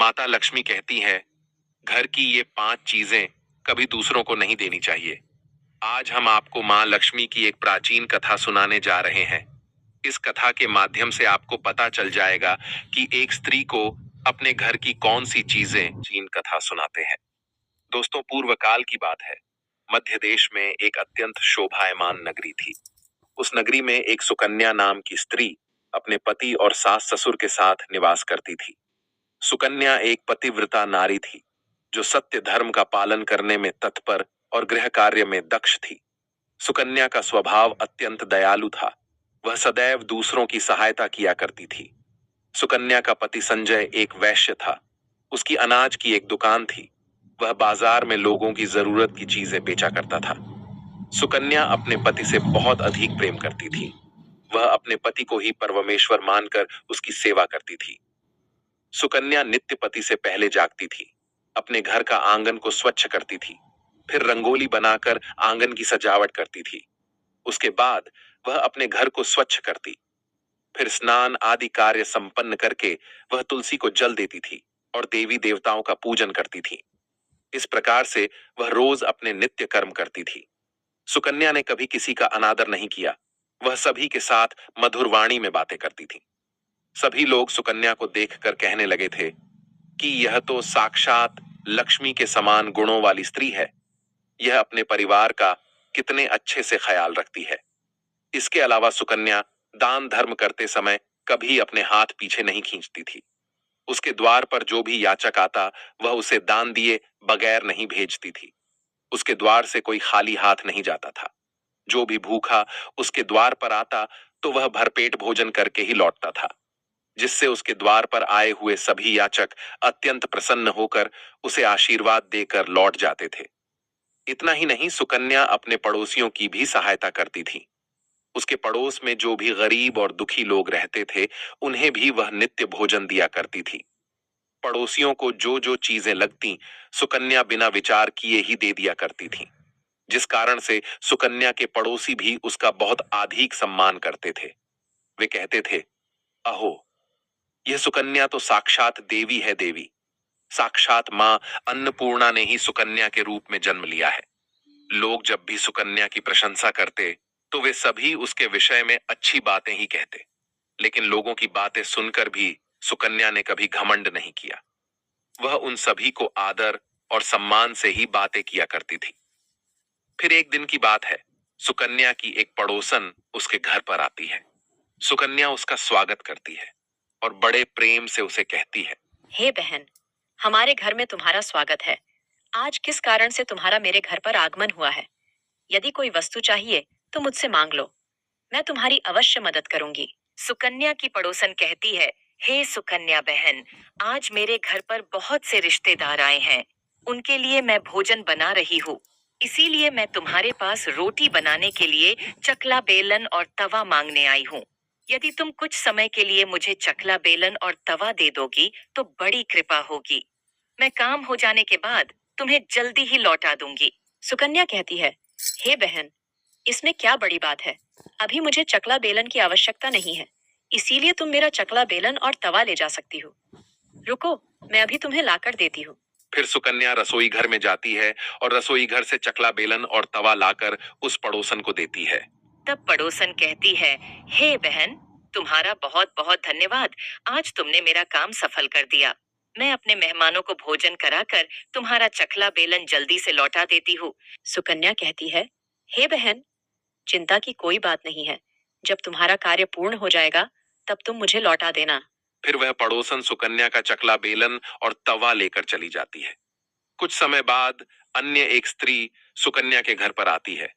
माता लक्ष्मी कहती है, घर की ये 5 चीजें कभी दूसरों को नहीं देनी चाहिए। आज हम आपको माँ लक्ष्मी की एक प्राचीन कथा सुनाने जा रहे हैं। इस कथा के माध्यम से आपको पता चल जाएगा कि एक स्त्री को अपने घर की कौन सी चीजें प्राचीन कथा सुनाते हैं। दोस्तों, पूर्व काल की बात है। मध्य देश में एक अत्यंत शोभायमान नगरी थी। उस नगरी में एक सुकन्या नाम की स्त्री अपने पति और सास ससुर के साथ निवास करती थी। सुकन्या एक पतिव्रता नारी थी, जो सत्य धर्म का पालन करने में तत्पर और गृह कार्य में दक्ष थी। सुकन्या का स्वभाव अत्यंत दयालु था। वह सदैव दूसरों की सहायता किया करती थी। सुकन्या का पति संजय एक वैश्य था। उसकी अनाज की एक दुकान थी। वह बाजार में लोगों की जरूरत की चीजें बेचा करता था। सुकन्या अपने पति से बहुत अधिक प्रेम करती थी। वह अपने पति को ही परमेश्वर मानकर उसकी सेवा करती थी। सुकन्या नित्य पति से पहले जागती थी। अपने घर का आंगन को स्वच्छ करती थी। फिर रंगोली बनाकर आंगन की सजावट करती थी। उसके बाद वह अपने घर को स्वच्छ करती। फिर स्नान आदि कार्य संपन्न करके वह तुलसी को जल देती थी और देवी देवताओं का पूजन करती थी। इस प्रकार से वह रोज अपने नित्य कर्म करती थी। सुकन्या ने कभी किसी का अनादर नहीं किया। वह सभी के साथ मधुर वाणी में बातें करती थी। सभी लोग सुकन्या को देखकर कहने लगे थे कि यह तो साक्षात लक्ष्मी के समान गुणों वाली स्त्री है। यह अपने परिवार का कितने अच्छे से ख्याल रखती है। इसके अलावा सुकन्या दान धर्म करते समय कभी अपने हाथ पीछे नहीं खींचती थी। उसके द्वार पर जो भी याचक आता, वह उसे दान दिए बगैर नहीं भेजती थी। उसके द्वार से कोई खाली हाथ नहीं जाता था। जो भी भूखा उसके द्वार पर आता, तो वह भरपेट भोजन करके ही लौटता था, जिससे उसके द्वार पर आए हुए सभी याचक अत्यंत प्रसन्न होकर उसे आशीर्वाद देकर लौट जाते थे। इतना ही नहीं, सुकन्या अपने पड़ोसियों की भी सहायता करती थी। उसके पड़ोस में जो भी गरीब और दुखी लोग रहते थे, उन्हें भी वह नित्य भोजन दिया करती थी। पड़ोसियों को जो जो चीजें लगती, सुकन्या बिना विचार किए ही दे दिया करती थी, जिस कारण से सुकन्या के पड़ोसी भी उसका बहुत अधिक सम्मान करते थे। वे कहते थे, अहो, यह सुकन्या तो साक्षात देवी है। देवी साक्षात मां अन्नपूर्णा ने ही सुकन्या के रूप में जन्म लिया है। लोग जब भी सुकन्या की प्रशंसा करते, तो वे सभी उसके विषय में अच्छी बातें ही कहते। लेकिन लोगों की बातें सुनकर भी सुकन्या ने कभी घमंड नहीं किया। वह उन सभी को आदर और सम्मान से ही बातें किया करती थी। फिर एक दिन की बात है। सुकन्या की एक पड़ोसन उसके घर पर आती है। सुकन्या उसका स्वागत करती है और बड़े प्रेम से उसे कहती है, हे बहन, हमारे घर में तुम्हारा स्वागत है। आज किस कारण से तुम्हारा मेरे घर पर आगमन हुआ है? यदि कोई वस्तु चाहिए तो मुझसे मांग लो, मैं तुम्हारी अवश्य मदद करूंगी। सुकन्या की पड़ोसन कहती है, हे सुकन्या बहन, आज मेरे घर पर बहुत से रिश्तेदार आए हैं। उनके लिए मैं भोजन बना रही हूँ। इसीलिए मैं तुम्हारे पास रोटी बनाने के लिए चकला बेलन और तवा मांगने आई हूँ। यदि तुम कुछ समय के लिए मुझे चकला बेलन और तवा दे दोगी तो बड़ी कृपा होगी। मैं काम हो जाने के बाद तुम्हें जल्दी ही लौटा दूंगी। सुकन्या कहती है, हे बहन, इसमें क्या बड़ी बात है? अभी मुझे चकला बेलन की आवश्यकता नहीं है, इसीलिए तुम मेरा चकला बेलन और तवा ले जा सकती हो। रुको, मैं अभी तुम्हें लाकर देती हूँ। फिर सुकन्या रसोई घर में जाती है और रसोई घर से चकला बेलन और तवा लाकर उस पड़ोसन को देती है। तब पड़ोसन कहती है, हे बहन, तुम्हारा बहुत बहुत धन्यवाद। आज तुमने मेरा काम सफल कर दिया। मैं अपने मेहमानों को भोजन कराकर तुम्हारा चकला बेलन जल्दी से लौटा देती हूँ। सुकन्या कहती है, हे बहन, चिंता की कोई बात नहीं है। जब तुम्हारा कार्य पूर्ण हो जाएगा, तब तुम मुझे लौटा देना। फिर वह पड़ोसन सुकन्या का चकला बेलन और तवा लेकर चली जाती है। कुछ समय बाद अन्य एक स्त्री सुकन्या के घर पर आती है।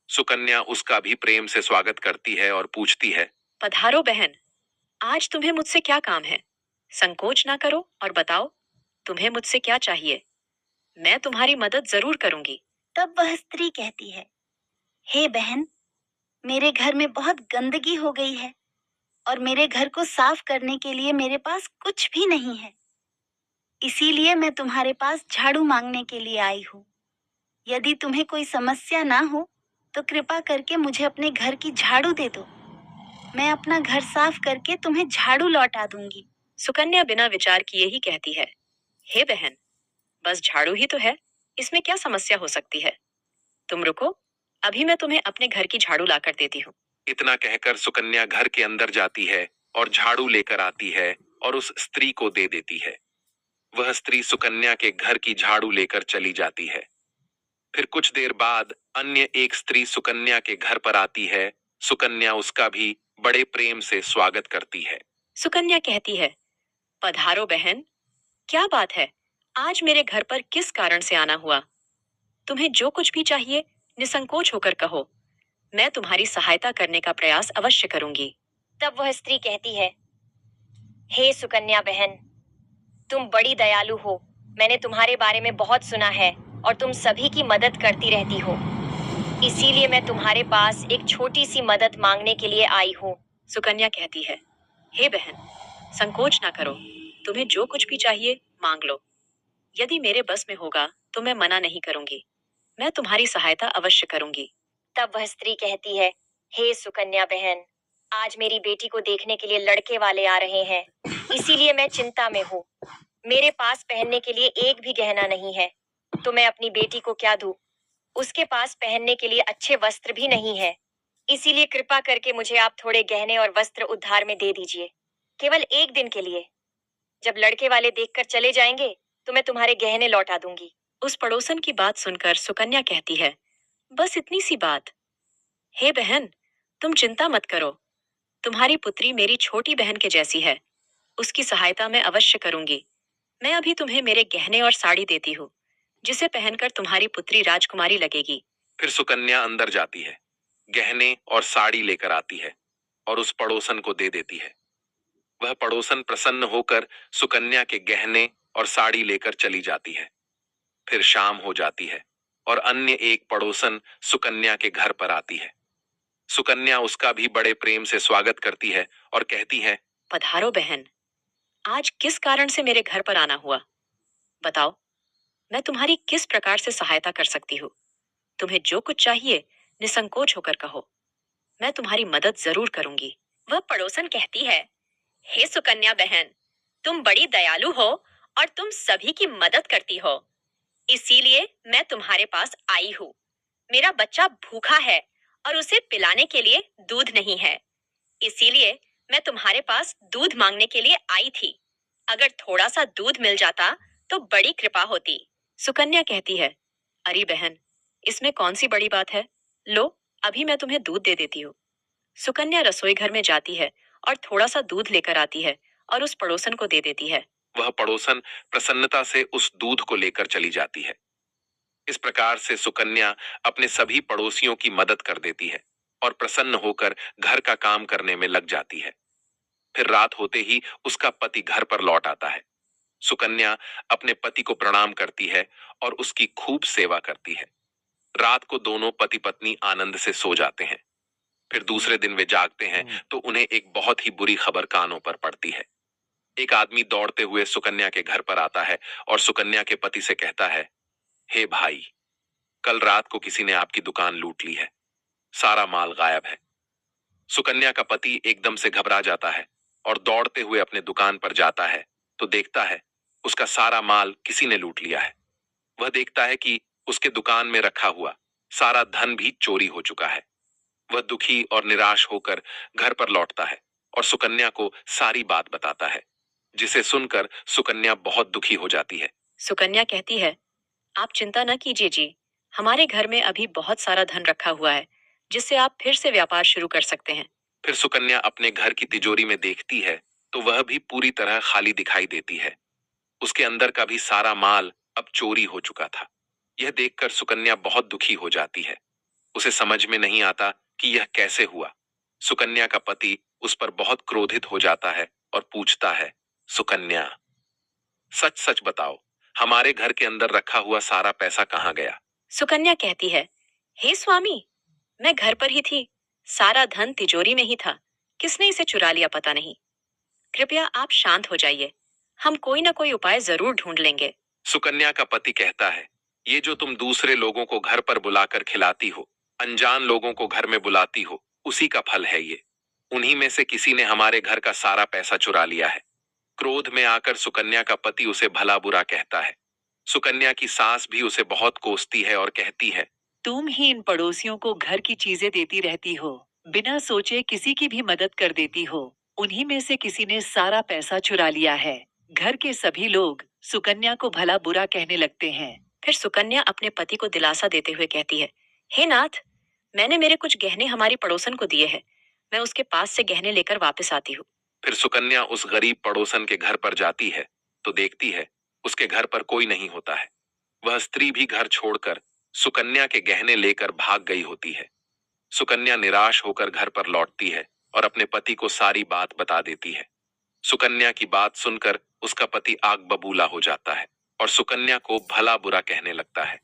सुकन्या उसका भी प्रेम से स्वागत करती है और पूछती है, पधारो बहन, आज तुम्हें मुझसे क्या काम है? संकोच ना करो और बताओ, तुम्हें मुझसे क्या चाहिए? मैं तुम्हारी मदद जरूर करूंगी। तब वह स्त्री कहती है, हे बहन, मेरे घर में बहुत गंदगी हो गई है और मेरे घर को साफ करने के लिए मेरे पास कुछ भी नहीं है। इसीलिए मैं तुम्हारे पास झाड़ू मांगने के लिए आई हूँ। यदि तुम्हें कोई समस्या ना हो तो कृपा करके मुझे अपने घर की झाड़ू दे दो। मैं अपना घर साफ करके तुम्हें झाड़ू लौटा दूंगी। सुकन्या बिना विचार किए ही कहती है, हे बहन, बस झाड़ू ही तो है, इसमें क्या समस्या हो सकती है? तुम रुको, अभी मैं तुम्हें अपने घर की झाड़ू लाकर देती हूँ। इतना कहकर सुकन्या घर के अंदर जाती है और झाड़ू लेकर आती है और उस स्त्री को दे देती है। वह स्त्री सुकन्या के घर की झाड़ू लेकर चली जाती है। फिर कुछ देर बाद अन्य एक स्त्री सुकन्या के घर पर आती है। सुकन्या उसका भी बड़े प्रेम से स्वागत करती है। सुकन्या कहती है, पधारो बहन, क्या बात है? आज मेरे घर पर किस कारण से आना हुआ? तुम्हें जो कुछ भी चाहिए, निसंकोच होकर कहो। मैं तुम्हारी सहायता करने का प्रयास अवश्य करूंगी। तब वह स्त्री कहती है, हे सुकन्या बहन, तुम बड़ी दयालु हो। मैंने तुम्हारे बारे में बहुत सुना है और तुम सभी की मदद करती रहती हो। इसीलिए मैं तुम्हारे पास एक छोटी सी मदद मांगने के लिए आई हूँ। सुकन्या कहती है, हे बहन, संकोच ना करो। तुम्हें जो कुछ भी चाहिए, मांग लो। यदि मेरे बस में होगा, तो मैं मना नहीं करूंगी। मैं तुम्हारी सहायता अवश्य करूंगी। तब वह स्त्री कहती है, हे सुकन्या बहन, आज मेरी बेटी को देखने के लिए लड़के वाले आ रहे हैं, इसीलिए मैं चिंता में हूँ। मेरे पास पहनने के लिए एक भी गहना नहीं है, तो मैं अपनी बेटी को क्या दूँ? उसके पास पहनने के लिए अच्छे वस्त्र भी नहीं है। इसीलिए कृपा करके मुझे आप थोड़े गहने और वस्त्र उधार में दे दीजिए, केवल एक दिन के लिए। जब लड़के वाले देखकर चले जाएंगे, तो मैं तुम्हारे गहने लौटा दूंगी। उस पड़ोसन की बात सुनकर सुकन्या कहती है, बस इतनी सी बात? हे बहन, तुम चिंता मत करो। तुम्हारी पुत्री मेरी छोटी बहन के जैसी है। उसकी सहायता मैं अवश्य करूंगी। मैं अभी तुम्हें मेरे गहने और साड़ी देती हूँ, जिसे पहनकर तुम्हारी पुत्री राजकुमारी लगेगी। फिर सुकन्या अंदर जाती है, गहने और साड़ी लेकर आती है और उस पड़ोसन को दे देती है। वह पड़ोसन प्रसन्न होकर सुकन्या के गहने और साड़ी लेकर चली जाती है। फिर शाम हो जाती है और अन्य एक पड़ोसन सुकन्या के घर पर आती है। सुकन्या उसका भी बड़े प्रेम से स्वागत करती है और कहती है, पधारो बहन, आज किस कारण से मेरे घर पर आना हुआ? बताओ, मैं तुम्हारी किस प्रकार से सहायता कर सकती हूँ? तुम्हें जो कुछ चाहिए, निसंकोच होकर कहो। मैं तुम्हारी मदद जरूर करूंगी। वह पड़ोसन कहती है, हे सुकन्या बहन, तुम बड़ी दयालु हो और तुम सभी की मदद करती हो। इसीलिए मैं तुम्हारे पास आई हूँ। मेरा बच्चा भूखा है और उसे पिलाने के लिए दूध नहीं है। इसीलिए मैं तुम्हारे पास दूध मांगने के लिए आई थी। अगर थोड़ा सा दूध मिल जाता तो बड़ी कृपा होती। सुकन्या कहती है, अरे बहन, इसमें कौन सी बड़ी बात है? लो, अभी मैं तुम्हें दूध दे देती हूँ। सुकन्या रसोई घर में जाती है और थोड़ा सा दूध लेकर आती है और उस पड़ोसन को दे देती है। वह पड़ोसन प्रसन्नता से उस दूध को लेकर चली जाती है। इस प्रकार से सुकन्या अपने सभी पड़ोसियों की मदद कर देती है और प्रसन्न होकर घर का काम करने में लग जाती है। फिर रात होते ही उसका पति घर पर लौट आता है। सुकन्या अपने पति को प्रणाम करती है और उसकी खूब सेवा करती है। रात को दोनों पति पत्नी आनंद से सो जाते हैं। फिर दूसरे दिन वे जागते हैं तो उन्हें एक बहुत ही बुरी खबर कानों पर पड़ती है। एक आदमी दौड़ते हुए सुकन्या के घर पर आता है और सुकन्या के पति से कहता है, हे भाई, कल रात को किसी ने आपकी दुकान लूट ली है। सारा माल गायब है। सुकन्या का पति एकदम से घबरा जाता है और दौड़ते हुए अपने दुकान पर जाता है तो देखता है उसका सारा माल किसी ने लूट लिया है। वह देखता है कि उसके दुकान में रखा हुआ सारा धन भी चोरी हो चुका है। वह दुखी और निराश होकर घर पर लौटता है और सुकन्या को सारी बात बताता है, जिसे सुनकर सुकन्या बहुत दुखी हो जाती है। सुकन्या कहती है, आप चिंता न कीजिए जी, हमारे घर में अभी बहुत सारा धन रखा हुआ है, जिससे आप फिर से व्यापार शुरू कर सकते हैं। फिर सुकन्या अपने घर की तिजोरी में देखती है तो वह भी पूरी तरह खाली दिखाई देती है। उसके अंदर का भी सारा माल अब चोरी हो चुका था। यह देखकर सुकन्या बहुत दुखी हो जाती है। उसे समझ में नहीं आता कि यह कैसे हुआ। सुकन्या का पति उस पर बहुत क्रोधित हो जाता है और पूछता है, सुकन्या, सच सच बताओ, हमारे घर के अंदर रखा हुआ सारा पैसा कहाँ गया? सुकन्या कहती है, हे स्वामी, मैं घर पर ही थी। सारा धन तिजोरी में ही था। किसने इसे चुरा लिया पता नहीं। कृपया आप शांत हो जाइए। हम कोई ना कोई उपाय जरूर ढूंढ लेंगे। सुकन्या का पति कहता है, ये जो तुम दूसरे लोगों को घर पर बुलाकर खिलाती हो, अनजान लोगों को घर में बुलाती हो, उसी का फल है ये। उन्हीं में से किसी ने हमारे घर का सारा पैसा चुरा लिया है। क्रोध में आकर सुकन्या का पति उसे भला बुरा कहता है। सुकन्या की सास भी उसे बहुत कोसती है और कहती है, तुम ही इन पड़ोसियों को घर की चीजें देती रहती हो, बिना सोचे किसी की भी मदद कर देती हो। उन्हीं में से किसी ने सारा पैसा चुरा लिया है। घर के सभी लोग सुकन्या को भला बुरा कहने लगते हैं। फिर सुकन्या अपने पति को दिलासा देते हुए कहती है, हे नाथ, मैंने मेरे कुछ गहने हमारी पड़ोसन को दिए हैं। मैं उसके पास से गहने लेकर वापस आती हूँ। फिर सुकन्या उस गरीब पड़ोसन के घर पर जाती है तो देखती है उसके घर पर कोई नहीं होता है। वह स्त्री भी घर छोड़कर सुकन्या के गहने लेकर भाग गई होती है। सुकन्या निराश होकर घर पर लौटती है और अपने पति को सारी बात बता देती है। सुकन्या की बात सुनकर उसका पति आग बबूला हो जाता है और सुकन्या को भला बुरा कहने लगता है।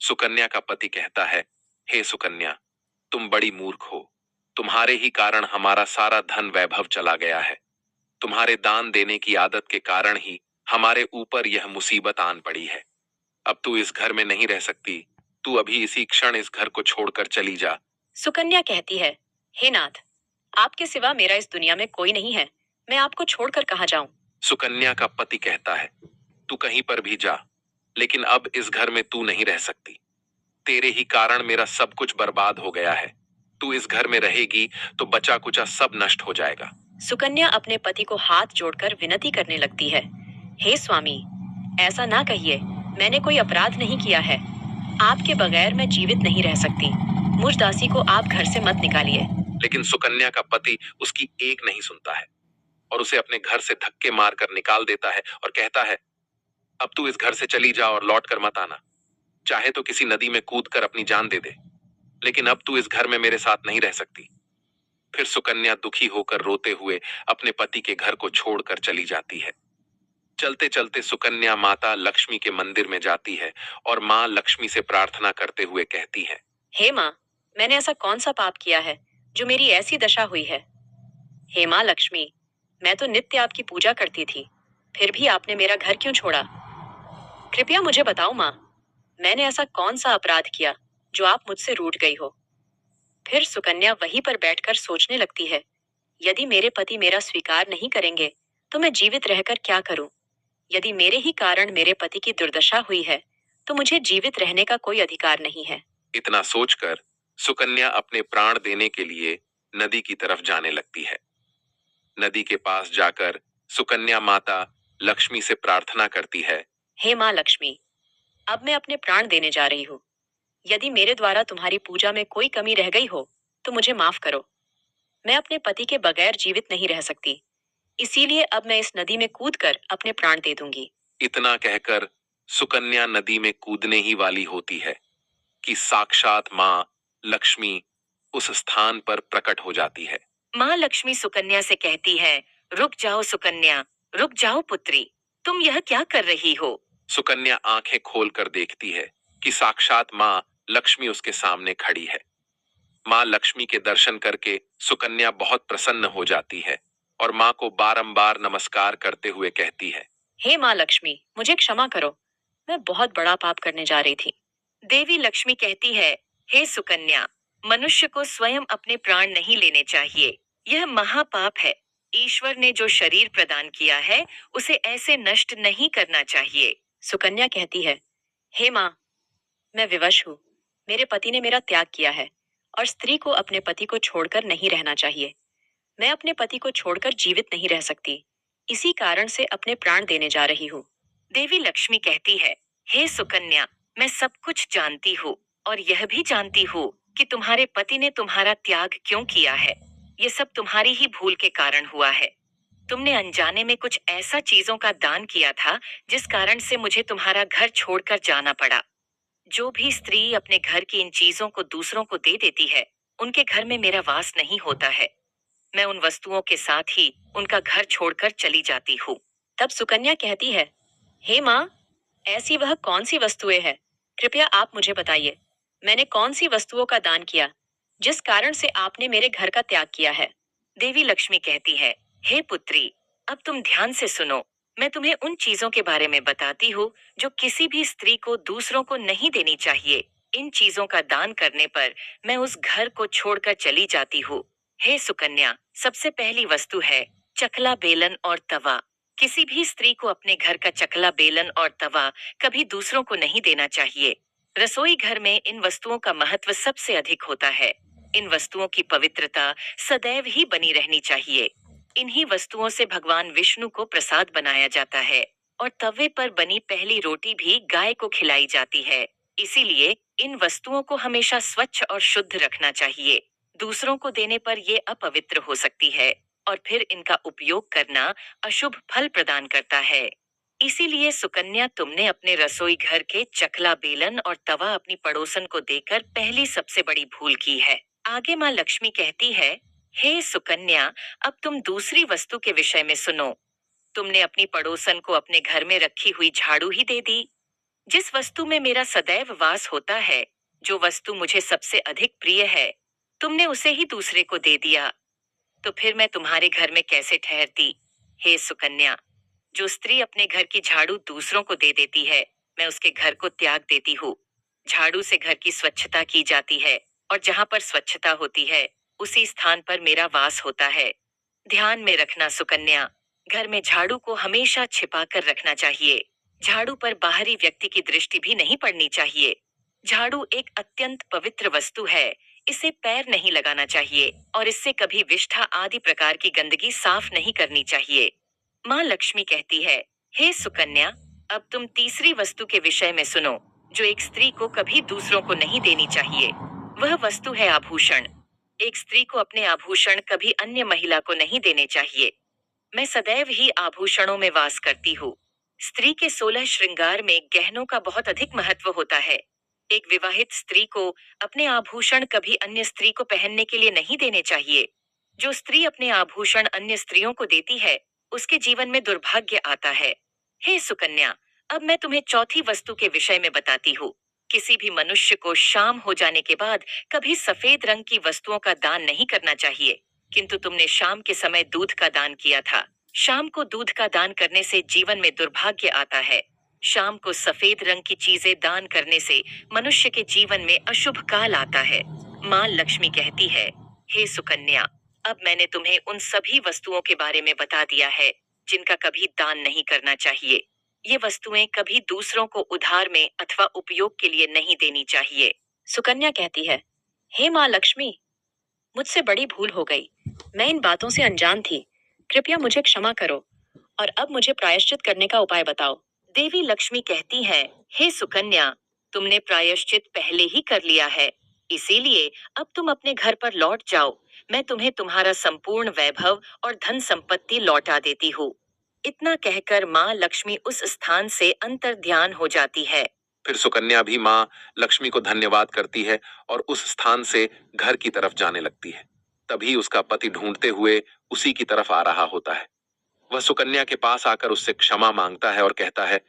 सुकन्या का पति कहता है, हे सुकन्या, तुम बड़ी मूर्ख हो। तुम्हारे ही कारण हमारा सारा धन वैभव चला गया है। तुम्हारे दान देने की आदत के कारण ही हमारे ऊपर यह मुसीबत आन पड़ी है। अब तू इस घर में नहीं रह सकती। तू अभी इसी क्षण इस घर को छोड़कर चली जा। सुकन्या कहती है, हे नाथ, आपके सिवा मेरा इस दुनिया में कोई नहीं है। मैं आपको छोड़कर कहाँ जाऊं? सुकन्या का पति कहता है, तू कहीं पर भी जा, लेकिन अब इस घर में तू नहीं रह सकती। तेरे ही कारण मेरा सब कुछ बर्बाद हो गया है। तू इस घर में रहेगी तो बचा कुचा सब नष्ट हो जाएगा। सुकन्या अपने पति को हाथ जोड़कर विनती करने लगती है, हे स्वामी, ऐसा ना कहिए। मैंने कोई अपराध नहीं किया है। आपके बगैर मैं जीवित नहीं रह सकती। मुझ दासी को आप घर से मत निकालिए। लेकिन सुकन्या का पति उसकी एक नहीं सुनता है और उसे अपने घर से धक्के मारकर निकाल देता है और कहता है, अब तू इस घर से चली जा और लौट कर मत आना। चाहे तो किसी नदी में कूदकर अपनी जान दे दे, लेकिन अब तू इस घर में मेरे साथ नहीं रह सकती। फिर सुकन्या दुखी होकर रोते हुए अपने पति के घर को छोड़कर चली जाती है। चलते चलते सुकन्या माता लक्ष्मी के मंदिर में जाती है और माँ लक्ष्मी से प्रार्थना करते हुए कहती है, हे माँ, मैंने ऐसा कौन सा पाप किया है जो मेरी ऐसी दशा हुई है? हे माँ लक्ष्मी, मैं तो नित्य आपकी पूजा करती थी, फिर भी आपने मेरा घर क्यों छोड़ा? कृपया मुझे बताओ माँ, मैंने ऐसा कौन सा अपराध किया जो आप मुझसे रूठ गई हो? फिर सुकन्या वहीं पर बैठकर सोचने लगती है, यदि मेरे पति मेरा स्वीकार नहीं करेंगे तो मैं जीवित रहकर क्या करूं? यदि मेरे ही कारण मेरे पति की दुर्दशा हुई है तो मुझे जीवित रहने का कोई अधिकार नहीं है। इतना सोचकर सुकन्या अपने प्राण देने के लिए नदी की तरफ जाने लगती है। नदी के पास जाकर सुकन्या माता लक्ष्मी से प्रार्थना करती है, हे माँ लक्ष्मी, अब मैं अपने प्राण देने जा रही हूँ। यदि मेरे द्वारा तुम्हारी पूजा में कोई कमी रह गई हो तो मुझे माफ करो। मैं अपने पति के बगैर जीवित नहीं रह सकती, इसीलिए अब मैं इस नदी में कूदकर अपने प्राण दे दूंगी। इतना कहकर सुकन्या नदी में कूदने ही वाली होती है कि साक्षात माँ लक्ष्मी उस स्थान पर प्रकट हो जाती है। माँ लक्ष्मी सुकन्या से कहती है, रुक जाओ सुकन्या, रुक जाओ पुत्री, तुम यह क्या कर रही हो? सुकन्या आंखें खोलकर देखती है कि साक्षात माँ लक्ष्मी उसके सामने खड़ी है। माँ लक्ष्मी के दर्शन करके सुकन्या बहुत प्रसन्न हो जाती है और माँ को बारंबार नमस्कार करते हुए कहती है, हे माँ लक्ष्मी, मुझे क्षमा करो। मैं बहुत बड़ा पाप करने जा रही थी। देवी लक्ष्मी कहती है, हे सुकन्या, मनुष्य को स्वयं अपने प्राण नहीं लेने चाहिए। यह महापाप है। ईश्वर ने जो शरीर प्रदान किया है उसे ऐसे नष्ट नहीं करना चाहिए। सुकन्या कहती है, हे माँ, मैं विवश हूँ। मेरे पति ने मेरा त्याग किया है और स्त्री को अपने पति को छोड़कर नहीं रहना चाहिए। मैं अपने पति को छोड़कर जीवित नहीं रह सकती, इसी कारण से अपने प्राण देने जा रही हूँ। देवी लक्ष्मी कहती है, हे सुकन्या, मैं सब कुछ जानती हूँ और यह भी जानती हूँ कि तुम्हारे पति ने तुम्हारा त्याग क्यों किया है। ये सब तुम्हारी ही भूल के कारण हुआ है। तुमने अनजाने में कुछ ऐसा चीजों का दान किया था जिस कारण से मुझे तुम्हारा घर छोड़कर जाना पड़ा। जो भी स्त्री अपने घर की इन चीजों को दूसरों को दे देती है, उनके घर में मेरा वास नहीं होता है। मैं उन वस्तुओं के साथ ही उनका घर छोड़कर चली जाती हूँ। तब सुकन्या कहती है, हे माँ, ऐसी वह कौन सी वस्तुएं हैं? कृपया आप मुझे बताइए। मैंने कौन सी वस्तुओं का दान किया जिस कारण से आपने मेरे घर का त्याग किया है? देवी लक्ष्मी कहती है, हे पुत्री, अब तुम ध्यान से सुनो। मैं तुम्हें उन चीजों के बारे में बताती हूँ जो किसी भी स्त्री को दूसरों को नहीं देनी चाहिए। इन चीजों का दान करने पर मैं उस घर को छोड़कर चली जाती हूँ। हे सुकन्या, सबसे पहली वस्तु है चकला बेलन और तवा। किसी भी स्त्री को अपने घर का चकला, बेलन और तवा कभी दूसरों को नहीं देना चाहिए। रसोई घर में इन वस्तुओं का महत्व सबसे अधिक होता है। इन वस्तुओं की पवित्रता सदैव ही बनी रहनी चाहिए। इन्हीं वस्तुओं से भगवान विष्णु को प्रसाद बनाया जाता है और तवे पर बनी पहली रोटी भी गाय को खिलाई जाती है। इसीलिए इन वस्तुओं को हमेशा स्वच्छ और शुद्ध रखना चाहिए। दूसरों को देने पर ये अपवित्र हो सकती है और फिर इनका उपयोग करना अशुभ फल प्रदान करता है। इसीलिए सुकन्या, तुमने अपने रसोई घर के चकला, बेलन और तवा अपनी पड़ोसन को देकर पहली सबसे बड़ी भूल की है। आगे माँ लक्ष्मी कहती है, हे सुकन्या, अब तुम दूसरी वस्तु के विषय में सुनो। तुमने अपनी पड़ोसन को अपने घर में रखी हुई झाड़ू ही दे दी। जिस वस्तु में मेरा सदैव वास होता है, जो वस्तु मुझे सबसे अधिक प्रिय है, तुमने उसे ही दूसरे को दे दिया। तो फिर मैं तुम्हारे घर में कैसे ठहरती? हे सुकन्या, जो स्त्री अपने घर की झाड़ू दूसरों को दे देती है, मैं उसके घर को त्याग देती हूँ। झाड़ू से घर की स्वच्छता की जाती है और जहाँ पर स्वच्छता होती है, उसी स्थान पर मेरा वास होता है। ध्यान में रखना सुकन्या, घर में झाड़ू को हमेशा छिपा कर रखना चाहिए। झाड़ू पर बाहरी व्यक्ति की दृष्टि भी नहीं पड़नी चाहिए। झाड़ू एक अत्यंत पवित्र वस्तु है। इसे पैर नहीं लगाना चाहिए और इससे कभी विष्ठा आदि प्रकार की गंदगी साफ नहीं करनी चाहिए। माँ लक्ष्मी कहती है, हे सुकन्या, अब तुम तीसरी वस्तु के विषय में सुनो, जो एक स्त्री को कभी दूसरों को नहीं देनी चाहिए। वह वस्तु है आभूषण। एक स्त्री को अपने आभूषण कभी अन्य महिला को नहीं देने चाहिए। मैं सदैव ही आभूषणों में वास करती हूँ। स्त्री के 16 श्रृंगार में गहनों का बहुत अधिक महत्व होता है। एक विवाहित स्त्री को अपने आभूषण कभी अन्य स्त्री को पहनने के लिए नहीं देने चाहिए। जो स्त्री अपने आभूषण अन्य स्त्रियों को देती है, उसके जीवन में दुर्भाग्य आता है। हे सुकन्या, अब मैं तुम्हें चौथी वस्तु के विषय में बताती हूँ। किसी भी मनुष्य को शाम हो जाने के बाद कभी सफेद रंग की वस्तुओं का दान नहीं करना चाहिए, किंतु तुमने शाम के समय दूध का दान किया था। शाम को दूध का दान करने से जीवन में दुर्भाग्य आता है। शाम को सफेद रंग की चीजें दान करने से मनुष्य के जीवन में अशुभ काल आता है। माँ लक्ष्मी कहती है, हे सुकन्या, अब मैंने तुम्हें उन सभी वस्तुओं के बारे में बता दिया है जिनका कभी दान नहीं करना चाहिए। ये वस्तुएं कभी दूसरों को उधार में अथवा उपयोग के लिए नहीं देनी चाहिए। सुकन्या कहती है, हे माँ लक्ष्मी, मुझसे बड़ी भूल हो गई। मैं इन बातों से अनजान थी। कृपया मुझे क्षमा करो और अब मुझे प्रायश्चित करने का उपाय बताओ। देवी लक्ष्मी कहती है, हे सुकन्या, तुमने प्रायश्चित पहले ही कर लिया है, इसीलिए अब तुम अपने घर पर लौट जाओ। मैं तुम्हें तुम्हारा संपूर्ण वैभव और धन संपत्ति लौटा देती हूँ। इतना कहकर माँ लक्ष्मी उस स्थान से अंतर्ध्यान हो जाती है। फिर सुकन्या भी माँ लक्ष्मी को धन्यवाद करती है और उस स्थान से घर की तरफ जाने लगती है। तभी उसका पति ढूंढते हुए उसी की तरफ आ रहा होता है। वह सुकन्या के पास आकर उससे क्षमा मांगता है और कहता है,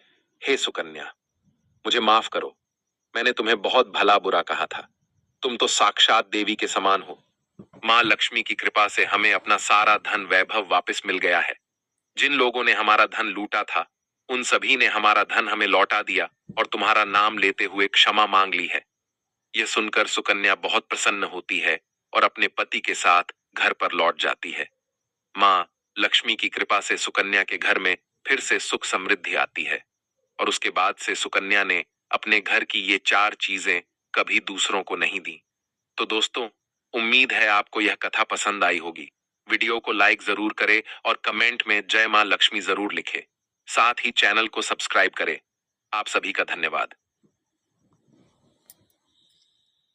हे सुकन्या, मुझे माफ करो। मैंने तुम्हें बहुत भला बुरा कहा था। तुम तो साक्षात देवी के समान हो। माँ लक्ष्मी की कृपा से हमें अपना सारा धन वैभव वापस मिल गया है। जिन लोगों ने हमारा धन लूटा था, उन सभी ने हमारा धन हमें लौटा दिया और तुम्हारा नाम लेते हुए क्षमा मांग ली है। यह सुनकर सुकन्या बहुत प्रसन्न होती है और अपने पति के साथ घर पर लौट जाती है। माँ लक्ष्मी की कृपा से सुकन्या के घर में फिर से सुख समृद्धि आती है और उसके बाद से सुकन्या ने अपने घर की ये 4 चीजें कभी दूसरों को नहीं दी। तो दोस्तों, उम्मीद है आपको यह कथा पसंद आई होगी। वीडियो को लाइक जरूर करें और कमेंट में जय मां लक्ष्मी जरूर लिखें। साथ ही चैनल को सब्सक्राइब करें। आप सभी का धन्यवाद।